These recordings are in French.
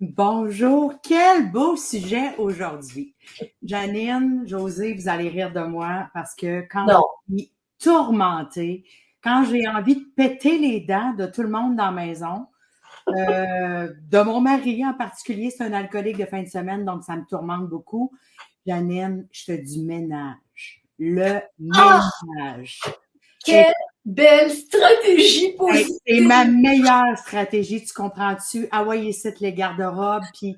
Bonjour, quel beau sujet aujourd'hui. Janine, José, vous allez rire de moi parce que quand je Non. suis tourmentée, quand j'ai envie de péter les dents de tout le monde dans la maison, de mon mari en particulier, c'est un alcoolique de fin de semaine, donc ça me tourmente beaucoup. Janine, je fais du ménage. Le Ah, ménage. quelle belle stratégie C'est ma positive! meilleure stratégie, tu comprends-tu? Ah ouais, ici, les garde-robes, puis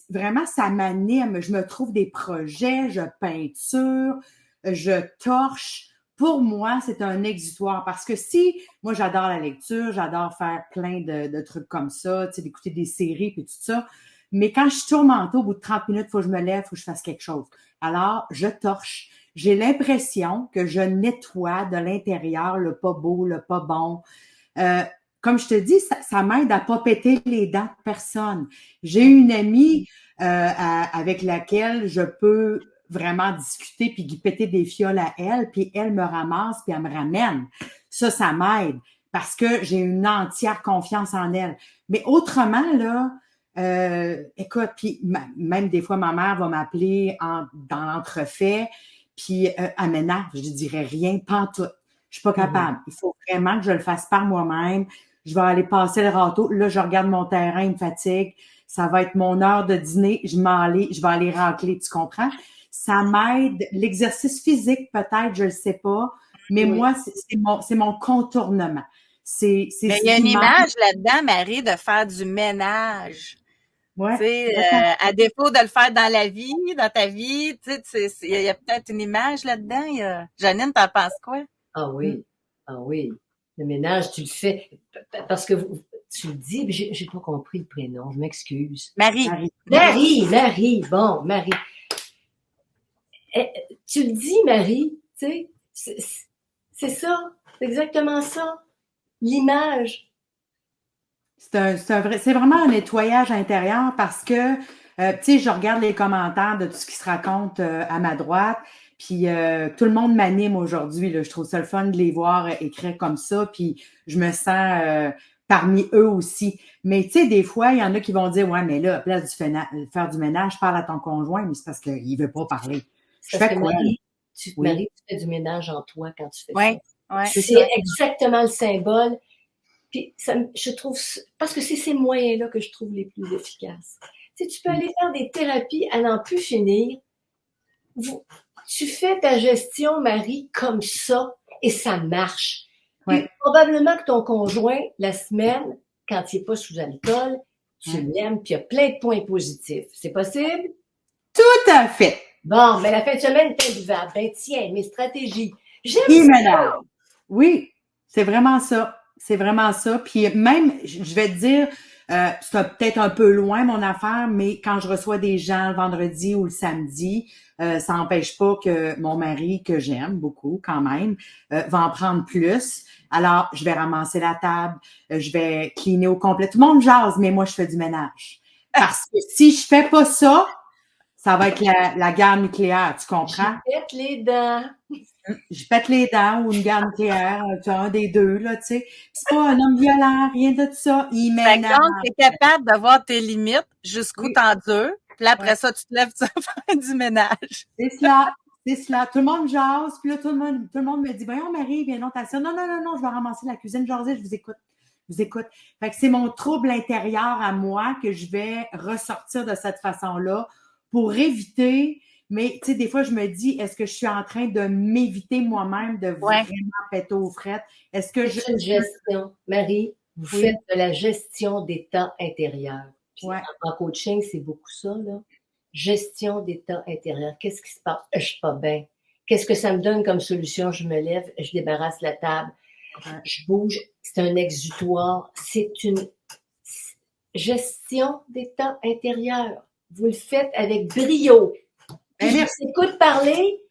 vraiment, ça m'anime. Je me trouve des projets, je peinture, je torche. Pour moi, c'est un exutoire parce que si, moi, j'adore la lecture, j'adore faire plein de trucs comme ça, tu sais, d'écouter des séries puis tout ça. Mais quand je suis tourmentée, au bout de 30 minutes, il faut que je me lève, il faut que je fasse quelque chose. Alors, je torche. J'ai l'impression que je nettoie de l'intérieur le pas beau, le pas bon. Euh, Comme je te dis, ça m'aide à pas péter les dents de personne. J'ai une amie avec laquelle je peux vraiment discuter puis péter des fioles à elle, puis elle me ramasse puis elle me ramène. Ça m'aide parce que j'ai une entière confiance en elle. Mais autrement, là, écoute, puis même des fois, ma mère va m'appeler dans l'entrefait, puis elle m'énerve, je dirais rien, pantoute. Je suis pas Mhm. capable. Il faut vraiment que je le fasse par moi-même. Je vais aller passer le râteau. Là, je regarde mon terrain, il me fatigue. Ça va être mon heure de dîner. Je vais aller racler, tu comprends? Ça m'aide. L'exercice physique, peut-être, je le sais pas. Mais Oui. moi, c'est mon contournement. C'est Mais ce il y a qui une m'aide. image là-dedans, Marie, de faire du ménage. Tu Ouais, sais, tout à à défaut de le faire dans la vie, dans ta vie, tu sais, il y a peut-être une image là-dedans. Janine, t'en penses quoi? Ah fait. oui. Ah oui. Le ménage, tu le fais parce que tu le dis, mais j'ai pas compris le prénom, je m'excuse. Marie. Marie. Marie, bon, Marie. Eh, tu le dis, Marie, tu sais, c'est ça, c'est exactement ça, l'image. C'est vraiment un nettoyage intérieur parce que, tu sais, je regarde les commentaires de tout ce qui se raconte à ma droite, puis tout le monde m'anime aujourd'hui, là. Je trouve ça le fun de les voir écrire comme ça, puis je me sens parmi eux aussi. Mais tu sais, des fois, il y en a qui vont dire, ouais, mais là, à place de faire du ménage, parle à ton conjoint, mais c'est parce qu'il veut pas parler. C'est Je parce fais que quoi, là? Oui, Marie, tu fais du ménage en toi quand tu fais ça. Oui, oui. c'est C'est ça. exactement le symbole. Puis je trouve, parce que c'est ces moyens-là que je trouve les plus efficaces. Tu sais, tu peux aller faire des thérapies à n'en plus finir. Tu fais ta gestion, Marie, comme ça, et ça marche. Puis Ouais, probablement que ton conjoint, la semaine, quand il n'est pas sous alcool, tu ouais. l'aimes, puis il y a plein de points positifs. C'est possible? Tout à fait. Bon, mais la fin de semaine est invivable. Ben tiens, mes stratégies. J'aime Il ça. m'énerve. Oui, c'est vraiment ça. C'est vraiment ça. Puis même, je vais te dire, c'est peut-être un peu loin mon affaire, mais quand je reçois des gens le vendredi ou le samedi, ça n'empêche pas que mon mari, que j'aime beaucoup quand même, va en prendre plus. Alors, je vais ramasser la table, je vais cleaner au complet. Tout le monde jase, mais moi, je fais du ménage. Parce que si je fais pas ça, ça va être la guerre nucléaire, tu J'y comprends? pète les dents. Je pète les dents ou une guerre nucléaire, tu as un des deux, là, tu sais. C'est pas un homme violent, rien de ça. Il Fait que m'énerve. donc, tu es capable de voir tes limites jusqu'où Oui, t'endures. Puis là, ouais. après ça, tu te lèves, tu vas faire du ménage. C'est cela. C'est cela. Tout le monde jase, puis là, tout le monde me dit, voyons, Marie, viens donc, t'as ça. Non, non, non, non, je vais ramasser la cuisine, jaser, je vous écoute. Je vous écoute. Fait que c'est mon trouble intérieur à moi que je vais ressortir de cette façon-là pour éviter. Mais, tu sais, des fois, je me dis, est-ce que je suis en train de m'éviter moi-même de Ouais. vraiment péter aux frettes? Est-ce que je. C'est une gestion. Marie, vous faites Oui, de la gestion d'état intérieur. Puis ouais. en coaching, c'est beaucoup ça, là. Gestion d'état intérieur. Qu'est-ce qui se passe? Je suis pas bien. Qu'est-ce que ça me donne comme solution? Je me lève, je débarrasse la table, Ouais. je bouge. C'est un exutoire. C'est une gestion d'état intérieur. Vous le faites avec brio. Puis Ben, je merci. vous écoute parler.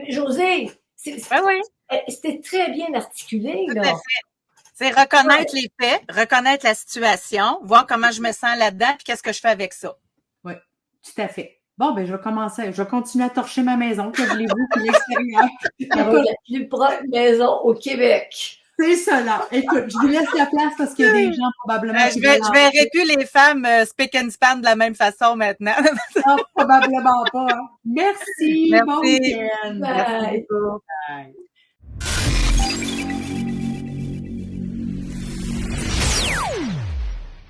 José, Oui, oui, c'était très bien articulé, tout à là. fait. C'est reconnaître les faits, reconnaître la situation, voir comment je me sens là-dedans, puis qu'est-ce que je fais avec ça. Oui, tout à fait. Bon, ben, je vais continuer à torcher ma maison, que voulez-vous, puis l'extérieur. Ça va être Écoute, la plus propre maison au Québec. C'est cela. Écoute, je vous laisse la place parce qu'il y a des gens probablement qui veulent Je verrai plus les femmes speak and span de la même façon maintenant. Non, probablement pas. Merci. Bon Merci. week-end. Bye. Merci beaucoup. Bye.